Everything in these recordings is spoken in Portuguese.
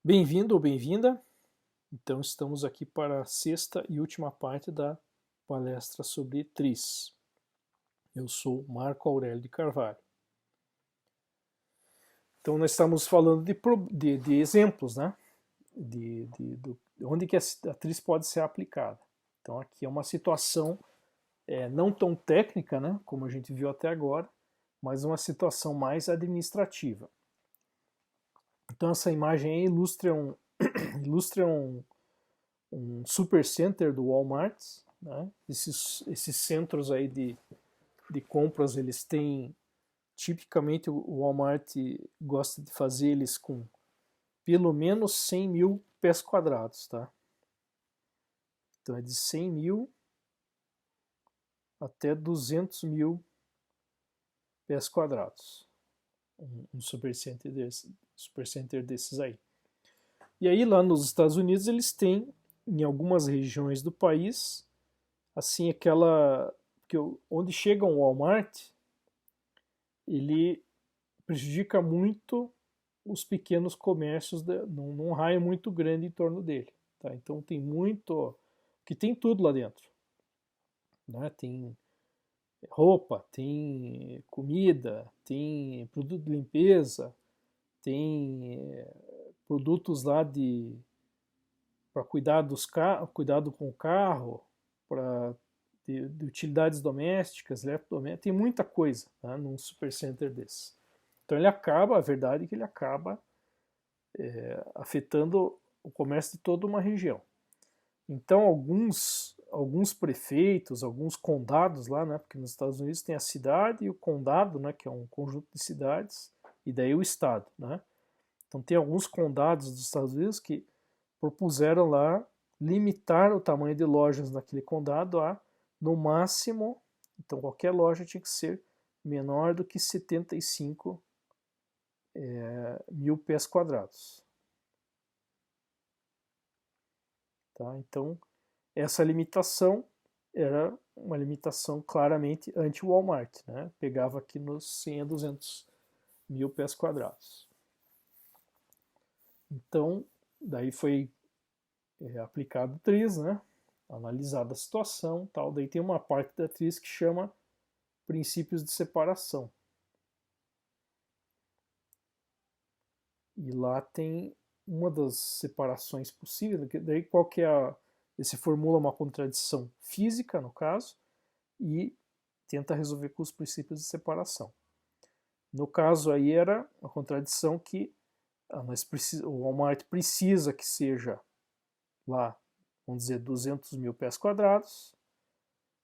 Bem-vindo ou bem-vinda. Então, estamos aqui para a sexta e última parte da palestra sobre TRIZ. Eu sou Marco Aurélio de Carvalho. Então, nós estamos falando de exemplos, né? De onde que a TRIZ pode ser aplicada. Então, aqui é uma situação não tão técnica, né? Como a gente viu até agora, mas uma situação mais administrativa. Então, essa imagem aí ilustra ilustra um supercenter do Walmart, né? Esses centros aí de compras, eles têm, tipicamente o Walmart gosta de fazer eles com pelo menos 100 mil pés quadrados, tá? Então é de 100 mil até 200 mil pés quadrados, um supercenter desses aí. E aí lá nos Estados Unidos eles têm, em algumas regiões do país, assim aquela que onde chega um Walmart, ele prejudica muito os pequenos comércios num raio muito grande em torno dele. Tá? Então tem muito, que tem tudo lá dentro. Né? Tem roupa, tem comida, tem produto de limpeza, tem produtos lá de para cuidado com o carro, para de utilidades domésticas, tem muita coisa, tá, num supercenter desse. Então ele acaba, a verdade é que ele acaba afetando o comércio de toda uma região. Então alguns prefeitos, alguns condados lá, né, porque nos Estados Unidos tem a cidade e o condado, né, que é um conjunto de cidades, e daí o estado, né. Então tem alguns condados dos Estados Unidos que propuseram lá limitar o tamanho de lojas naquele condado a, no máximo, então qualquer loja tinha que ser menor do que 75 mil pés quadrados. Tá? Então, essa limitação era uma limitação claramente anti-Walmart, né? Pegava aqui nos 100 a 200 mil pés quadrados. Então, daí foi aplicado o TRIZ, né? Analisada a situação, tal. Daí tem uma parte da TRIZ que chama princípios de separação. E lá tem uma das separações possíveis, daí qual que é se formula uma contradição física, no caso, e tenta resolver com os princípios de separação. No caso aí era a contradição que o Walmart precisa que seja lá, vamos dizer, 200 mil pés quadrados,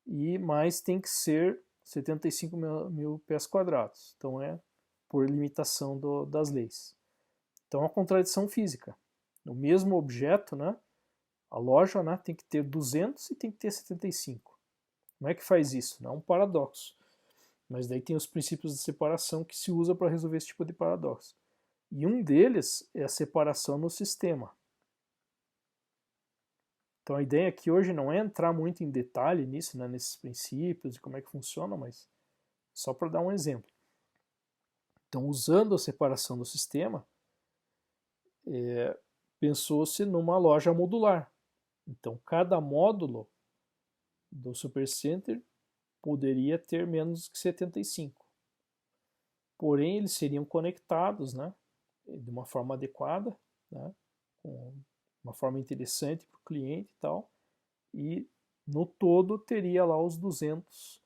e mais tem que ser 75 mil pés quadrados. Então é por limitação das leis. Então é uma contradição física. O mesmo objeto, né, a loja, né, tem que ter 200 e tem que ter 75. Como é que faz isso? Não é um paradoxo. Mas daí tem os princípios de separação que se usa para resolver esse tipo de paradoxo. E um deles é a separação no sistema. Então a ideia aqui hoje não é entrar muito em detalhe nisso, né, nesses princípios e como é que funciona, mas só para dar um exemplo. Então, usando a separação do sistema, pensou-se numa loja modular. Então, cada módulo do Supercenter poderia ter menos que 75. Porém, eles seriam conectados, né, de uma forma adequada, né, com uma forma interessante para o cliente e tal, e no todo teria lá os 200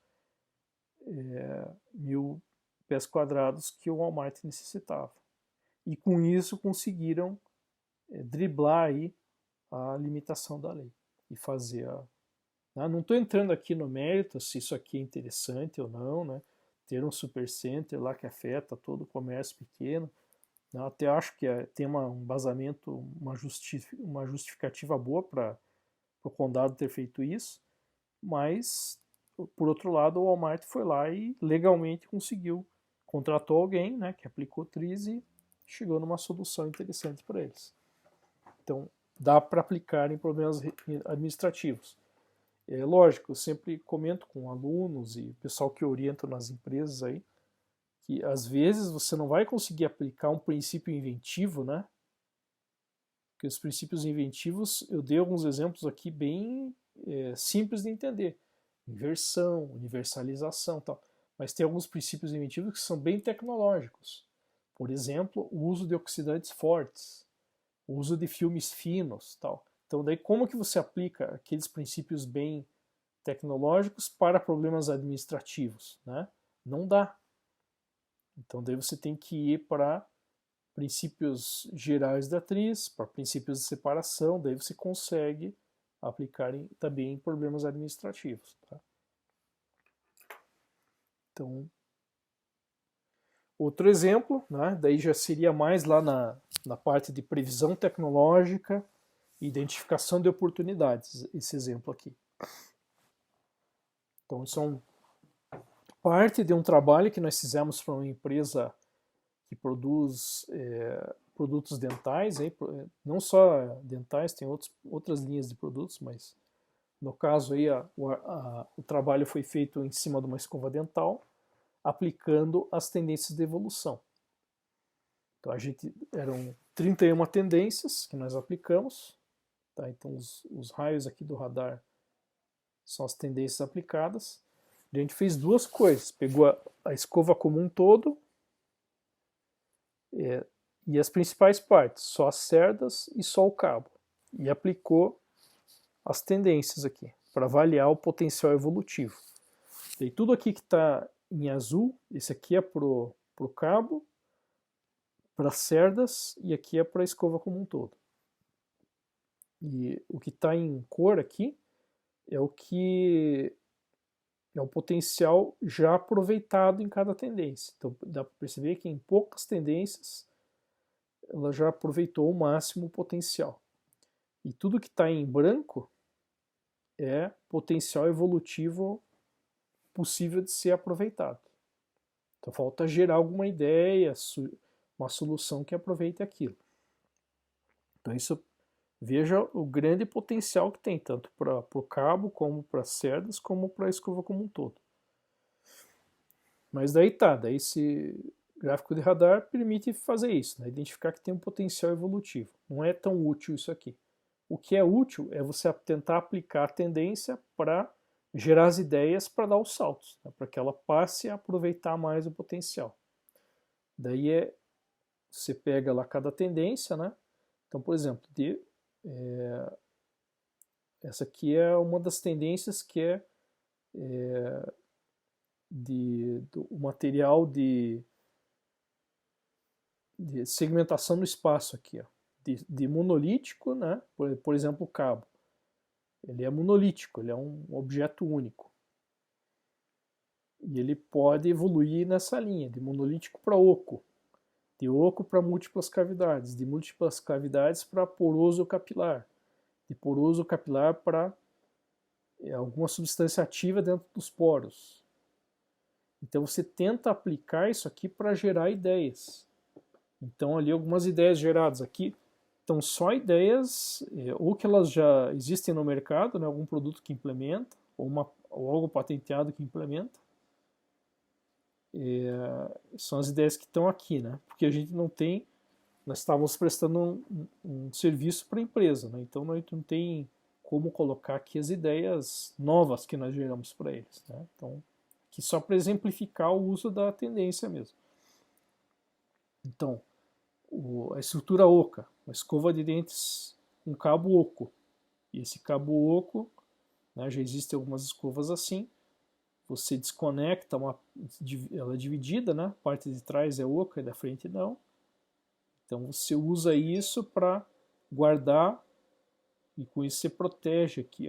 mil pés quadrados que o Walmart necessitava. E com isso conseguiram driblar aí a limitação da lei e fazer a... Né? Não estou entrando aqui no mérito se isso aqui é interessante ou não, né? Ter um supercenter lá que afeta todo o comércio pequeno. Né? Até acho que tem um embasamento, uma justificativa boa para o condado ter feito isso, mas, por outro lado, o Walmart foi lá e legalmente conseguiu, contratou alguém, né, que aplicou TRIZ e chegou numa solução interessante para eles. Então, dá para aplicar em problemas administrativos. É lógico, eu sempre comento com alunos e pessoal que orienta nas empresas aí, que às vezes você não vai conseguir aplicar um princípio inventivo, né, Porque os princípios inventivos, eu dei alguns exemplos aqui bem simples de entender. Inversão, universalização e tal. Mas tem alguns princípios inventivos que são bem tecnológicos. Por exemplo, o uso de oxidantes fortes, o uso de filmes finos, tal. Então, daí como que você aplica aqueles princípios bem tecnológicos para problemas administrativos, né? Não dá. Então, daí você tem que ir para princípios gerais da atriz, para princípios de separação, daí você consegue aplicar também em problemas administrativos. Tá? Então, outro exemplo, né, daí já seria mais lá na parte de previsão tecnológica e identificação de oportunidades, esse exemplo aqui. Então, isso é parte de um trabalho que nós fizemos para uma empresa que produz produtos dentais, não só dentais, tem outras linhas de produtos, mas no caso aí o trabalho foi feito em cima de uma escova dental, aplicando as tendências de evolução. Então eram 31 tendências que nós aplicamos, tá? Então os raios aqui do radar são as tendências aplicadas. A gente fez duas coisas, pegou a escova como um todo, e as principais partes, só as cerdas e só o cabo, e aplicou as tendências aqui, para avaliar o potencial evolutivo. E tudo aqui que está em azul, esse aqui é para o cabo, para as cerdas, e aqui é para a escova como um todo. E o que está em cor aqui é o potencial já aproveitado em cada tendência. Então dá para perceber que em poucas tendências ela já aproveitou o máximo potencial. E tudo que está em branco é potencial evolutivo possível de ser aproveitado. Então falta gerar alguma ideia, uma solução que aproveite aquilo. Então isso, veja o grande potencial que tem, tanto para o cabo, como para as cerdas, como para a escova como um todo. Mas daí esse gráfico de radar permite fazer isso, né? Identificar que tem um potencial evolutivo. Não é tão útil isso aqui. O que é útil é você tentar aplicar a tendência para gerar as ideias para dar os saltos, né? Para que ela passe a aproveitar mais o potencial. Daí você pega lá cada tendência, né? Então, por exemplo, essa aqui é uma das tendências que é do material de segmentação no espaço aqui, ó, de monolítico, né? Por exemplo, o cabo. Ele é monolítico, ele é um objeto único. E ele pode evoluir nessa linha, de monolítico para oco, de oco para múltiplas cavidades, de múltiplas cavidades para poroso capilar, de poroso capilar para alguma substância ativa dentro dos poros. Então você tenta aplicar isso aqui para gerar ideias. Então ali algumas ideias geradas aqui estão só ideias, ou que elas já existem no mercado, né, algum produto que implementa, ou algo patenteado que implementa. São as ideias que estão aqui, né? Porque a gente não tem, nós estávamos prestando um serviço para a empresa, né? Então nós não tem como colocar aqui as ideias novas que nós geramos para eles, né? Então, aqui só para exemplificar o uso da tendência mesmo. Então, a estrutura oca, uma escova de dentes, um cabo oco. E esse cabo oco, né, já existem algumas escovas assim. Você desconecta, ela é dividida, né? A parte de trás é oca e da frente não. Então você usa isso para guardar e com isso você protege aqui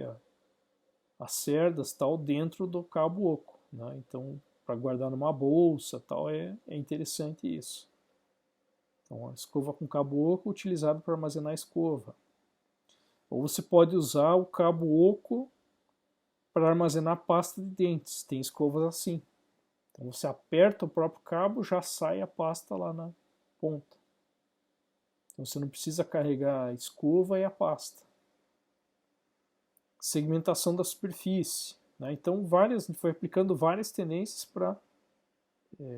as cerdas tal dentro do cabo oco, né? Então para guardar numa bolsa tal é interessante isso. Então a escova com cabo oco utilizado para armazenar a escova. Ou você pode usar o cabo oco para armazenar pasta de dentes. Tem escovas assim. Então você aperta o próprio cabo, já sai a pasta lá na ponta. Então você não precisa carregar a escova e a pasta. Segmentação da superfície, né? Então a gente foi aplicando várias tendências para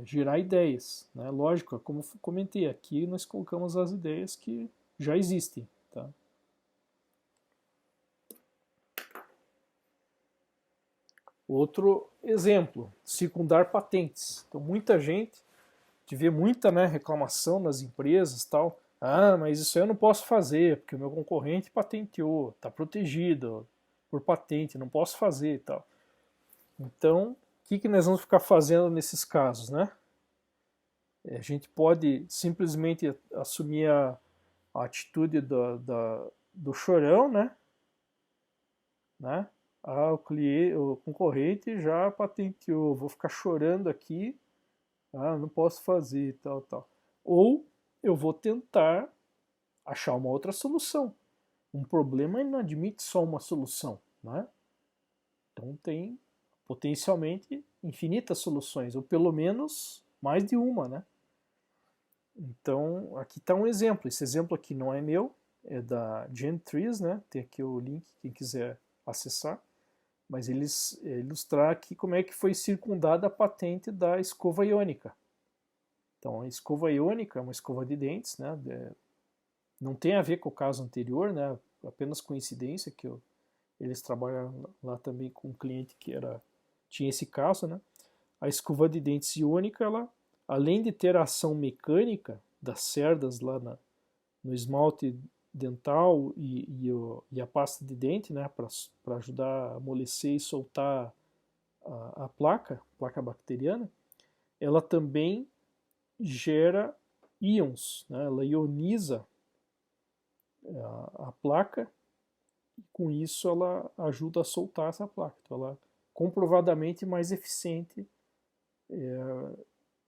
gerar ideias, né? Lógico, como comentei, aqui nós colocamos as ideias que já existem, tá? Outro exemplo, circundar patentes. Então, muita gente, te vê muita, né, reclamação nas empresas tal. Ah, mas isso aí eu não posso fazer, porque o meu concorrente patenteou, está protegido por patente, não posso fazer e tal. Então, o que nós vamos ficar fazendo nesses casos, né? A gente pode simplesmente assumir a atitude do chorão, né? Ah, o concorrente já patenteou, vou ficar chorando aqui, ah, não posso fazer, tal, tal. Ou eu vou tentar achar uma outra solução. Um problema não admite só uma solução, né? Então tem potencialmente infinitas soluções, ou pelo menos mais de uma, né? Então aqui está um exemplo. Esse exemplo aqui não é meu, é da Gentrees, né? Tem aqui o link, quem quiser acessar. Mas eles ilustrar aqui como é que foi circundada a patente da escova iônica. Então a escova iônica é uma escova de dentes, né? Não tem a ver com o caso anterior, né? Apenas coincidência que eles trabalham lá também com um cliente que tinha esse caso, né? A escova de dentes iônica, ela, além de ter a ação mecânica das cerdas lá no esmalte dental e a pasta de dente, né, para ajudar a amolecer e soltar a placa bacteriana, ela também gera íons, né, ela ioniza a placa e com isso ela ajuda a soltar essa placa. Então ela é comprovadamente mais eficiente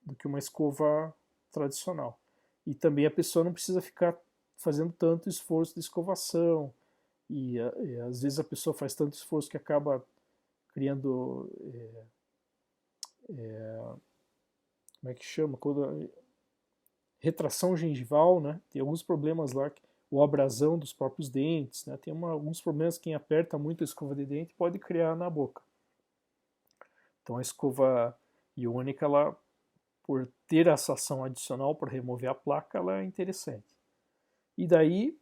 do que uma escova tradicional. E também a pessoa não precisa ficar fazendo tanto esforço de escovação, e às vezes a pessoa faz tanto esforço que acaba criando, como é que chama? Retração gengival, né? Tem alguns problemas lá, o abrasão dos próprios dentes, né? Tem alguns problemas que quem aperta muito a escova de dente pode criar na boca. Então a escova iônica, ela, por ter essa ação adicional para remover a placa, ela é interessante. E daí,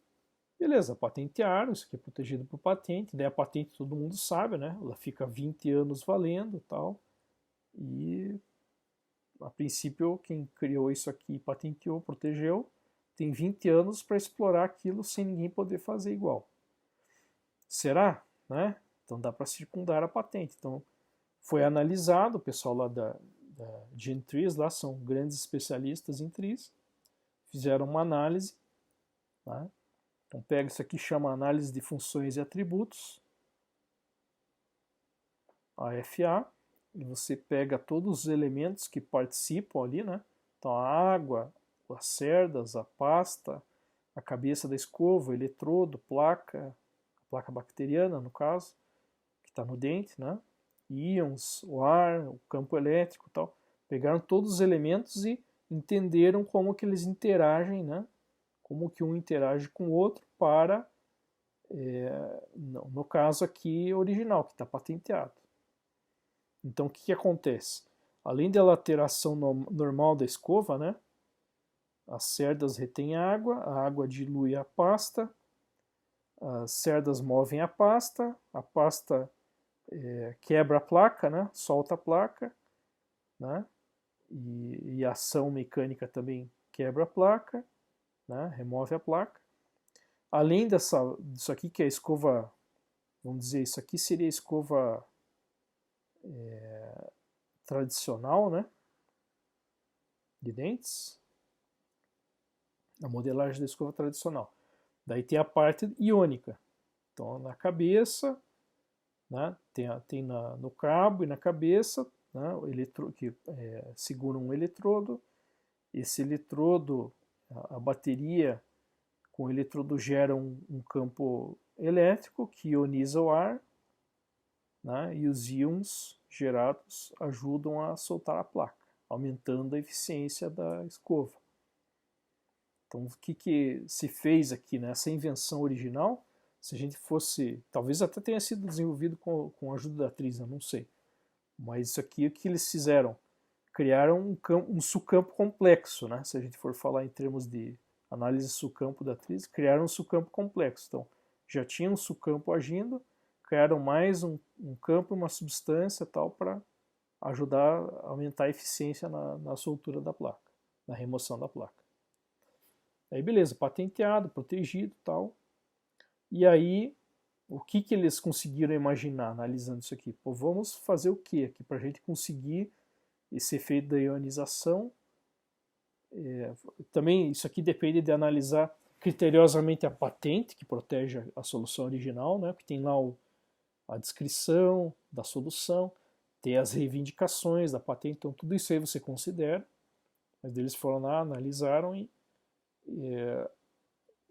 beleza, patentearam, isso aqui é protegido por patente, daí a patente todo mundo sabe, né? Ela fica 20 anos valendo e tal. E a princípio quem criou isso aqui, patenteou, protegeu, tem 20 anos para explorar aquilo sem ninguém poder fazer igual. Será? Né? Então dá para circundar a patente. Então foi analisado, o pessoal lá da Gentrees lá são grandes especialistas em trees, fizeram uma análise, né? Então pega isso aqui, chama análise de funções e atributos, AFA, e você pega todos os elementos que participam ali, né? Então a água, as cerdas, a pasta, a cabeça da escova, o eletrodo, placa, a placa bacteriana no caso, que está no dente, né? Íons, o ar, o campo elétrico e tal. Pegaram todos os elementos e entenderam como que eles interagem, né? Como que um interage com o outro para, no caso aqui, original, que está patenteado. Então o que acontece? Além dela ter a ação normal da escova, né? As cerdas retêm água, a água dilui a pasta, as cerdas movem a pasta quebra a placa, né? Solta a placa, né? E a ação mecânica também quebra a placa, né? Remove a placa. Além disso aqui que é a escova, vamos dizer, isso aqui seria a escova tradicional, né? De dentes. A modelagem da escova tradicional. Daí tem a parte iônica. Então na cabeça, né? Tem no cabo e na cabeça, né? Que segura um eletrodo. Esse eletrodo, a bateria com o eletrodo gera um campo elétrico que ioniza o ar, né? E os íons gerados ajudam a soltar a placa, aumentando a eficiência da escova. Então, o que se fez aqui nessa invenção original? Se a gente fosse, talvez até tenha sido desenvolvido com a ajuda da atriz, eu não sei. Mas isso aqui, o que eles fizeram? Criaram um sucampo complexo, né? Se a gente for falar em termos de análise sucampo da atriz, criaram um sucampo complexo. Então, já tinha um sucampo agindo, criaram mais um campo, uma substância tal para ajudar a aumentar a eficiência na soltura da placa, na remoção da placa. Aí beleza, patenteado, protegido tal. E aí, o que eles conseguiram imaginar analisando isso aqui? Pô, vamos fazer o que aqui para a gente conseguir esse efeito da ionização? Também isso aqui depende de analisar criteriosamente a patente que protege a solução original, né? Que tem lá a descrição da solução, tem as reivindicações da patente, então tudo isso aí você considera. Mas eles foram lá, analisaram e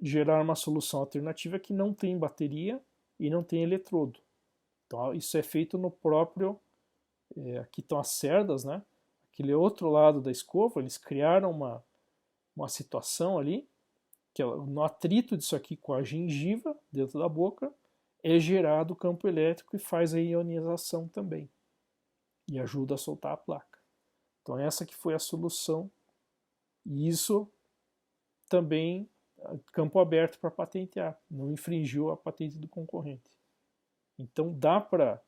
geraram uma solução alternativa que não tem bateria e não tem eletrodo. Então isso é feito no próprio, aqui estão as cerdas, né? Aquele outro lado da escova, eles criaram uma situação ali, que no atrito disso aqui com a gengiva dentro da boca, é gerado o campo elétrico e faz a ionização também. E ajuda a soltar a placa. Então essa que foi a solução. E isso também, campo aberto para patentear. Não infringiu a patente do concorrente. Então dá para,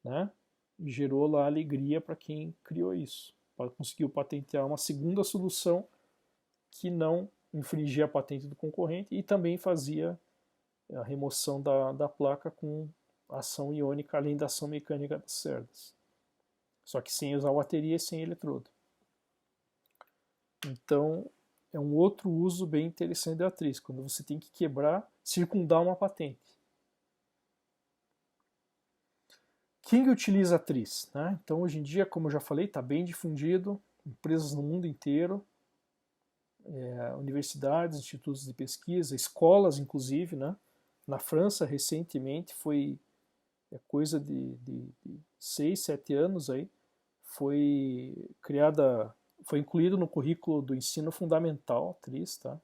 né, gerou lá alegria para quem criou isso. Conseguiu patentear uma segunda solução que não infringia a patente do concorrente e também fazia a remoção da placa com ação iônica, além da ação mecânica das cerdas. Só que sem usar bateria e sem eletrodo. Então, é um outro uso bem interessante da atriz, quando você tem que quebrar, circundar uma patente. Quem utiliza a atriz? Né? Então, hoje em dia, como eu já falei, está bem difundido, empresas no mundo inteiro, universidades, institutos de pesquisa, escolas, inclusive, né? Na França, recentemente, foi coisa de 6, 7 anos aí, foi incluído no currículo do ensino fundamental, atriz, tá?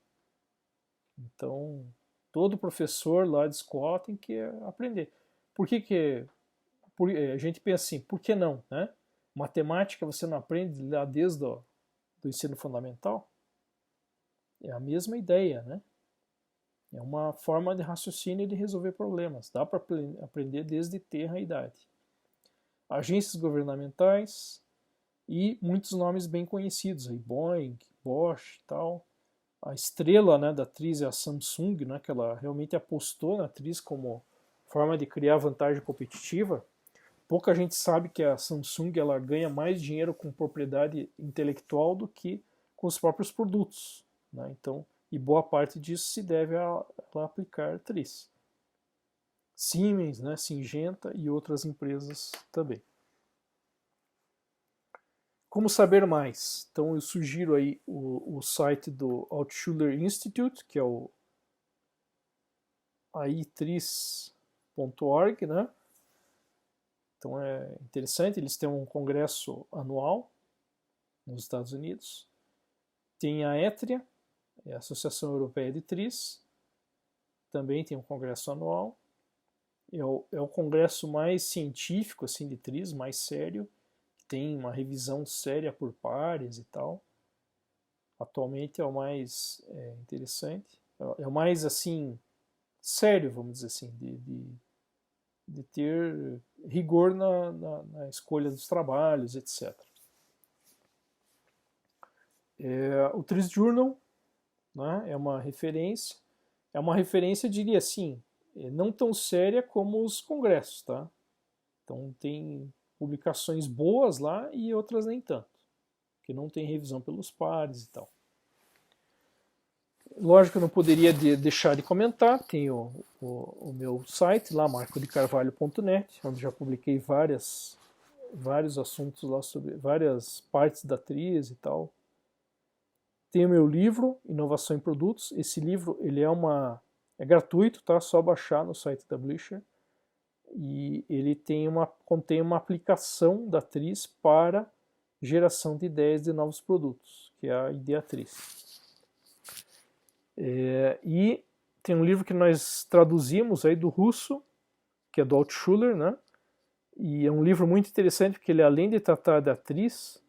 Então, todo professor lá de escola tem que aprender. Por que a gente pensa assim, por que não, né? Matemática você não aprende lá desde o do ensino fundamental? É a mesma ideia, né? É uma forma de raciocínio e de resolver problemas. Dá para aprender desde tenra idade. Agências governamentais e muitos nomes bem conhecidos, aí, Boeing, Bosch e tal. A estrela, né, da atriz é a Samsung, né, que ela realmente apostou na atriz como forma de criar vantagem competitiva. Pouca gente sabe que a Samsung ela ganha mais dinheiro com propriedade intelectual do que com os próprios produtos, né? Então, e boa parte disso se deve a ela aplicar atriz. Siemens, né, Syngenta e outras empresas também. Como saber mais? Então eu sugiro aí o site do Altshuler Institute, que é o aitris.org, né? Então é interessante, eles têm um congresso anual nos Estados Unidos. Tem a ETRIA, a Associação Europeia de Tris, também tem um congresso anual. É o congresso mais científico assim, de tris, mais sério, tem uma revisão séria por pares e tal. Atualmente é o mais interessante, é o mais assim sério, vamos dizer assim, de ter rigor na escolha dos trabalhos, etc. O Tris Journal, né, é uma referência, diria assim, não tão séria como os congressos, tá? Então tem publicações boas lá e outras nem tanto, que não tem revisão pelos pares e tal. Lógico que eu não poderia deixar de comentar, tem o meu site lá, marcodecarvalho.net, onde já publiquei vários assuntos lá sobre várias partes da atriz e tal. Tem o meu livro, Inovação em Produtos. Esse livro ele é gratuito, tá? Só baixar no site da Bluesher. E ele contém uma aplicação da atriz para geração de ideias de novos produtos, que é a Ideatriz. E tem um livro que nós traduzimos aí do russo, que é do Altshuler, né? E é um livro muito interessante porque ele, além de tratar da atriz,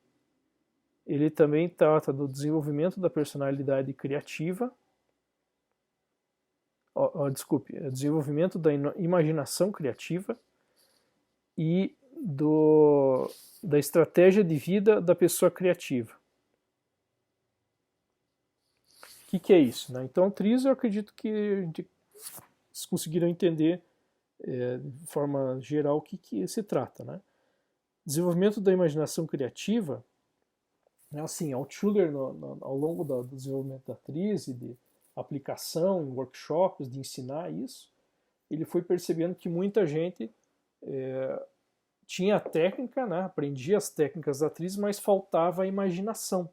ele também trata do desenvolvimento da personalidade criativa, desculpe, desenvolvimento da imaginação criativa e da estratégia de vida da pessoa criativa. O que é isso? Né? Então, TRIZ, eu acredito que vocês conseguiram entender de forma geral o que se trata. Né? Desenvolvimento da imaginação criativa, assim, Altshuler, ao longo do desenvolvimento da TRIZ, de aplicação em workshops, de ensinar isso, ele foi percebendo que muita gente tinha a técnica, né, aprendia as técnicas da TRIZ, mas faltava a imaginação,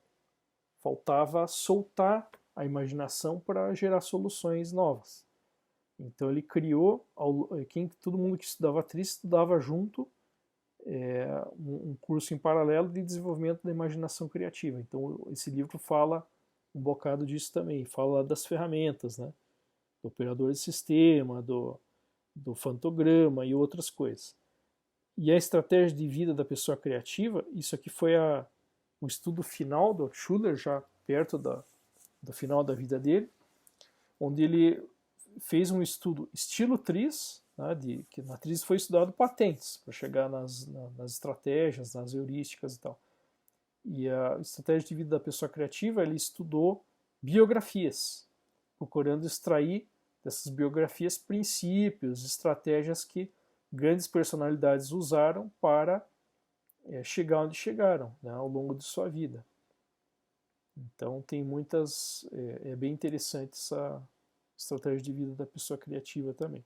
faltava soltar a imaginação para gerar soluções novas. Então ele criou, todo mundo que estudava TRIZ estudava junto um curso em paralelo de desenvolvimento da imaginação criativa. Então esse livro fala um bocado disso também, fala das ferramentas, né, do operador de sistema, do fantograma e outras coisas. E a estratégia de vida da pessoa criativa, isso aqui foi o estudo final do Altshuler, já perto do final da vida dele, onde ele fez um estudo estilo TRIZ, né, que na TRIZ foi estudado patentes, para chegar nas estratégias, nas heurísticas e tal. E a estratégia de vida da pessoa criativa, ele estudou biografias, procurando extrair dessas biografias princípios, estratégias que grandes personalidades usaram para chegar onde chegaram, né, ao longo de sua vida. Então tem muitas, é bem interessante essa estratégia de vida da pessoa criativa também.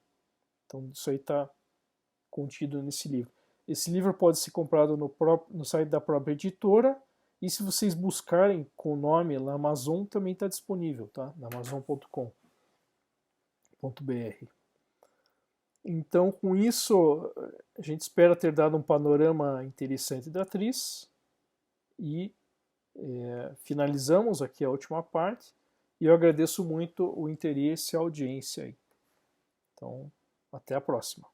Então isso aí está contido nesse livro. Esse livro pode ser comprado no site da própria editora, e se vocês buscarem com o nome na Amazon, também está disponível, tá? Na amazon.com.br. Então, com isso, a gente espera ter dado um panorama interessante da TRIZ e finalizamos aqui a última parte, e eu agradeço muito o interesse e a audiência aí. Então, até a próxima.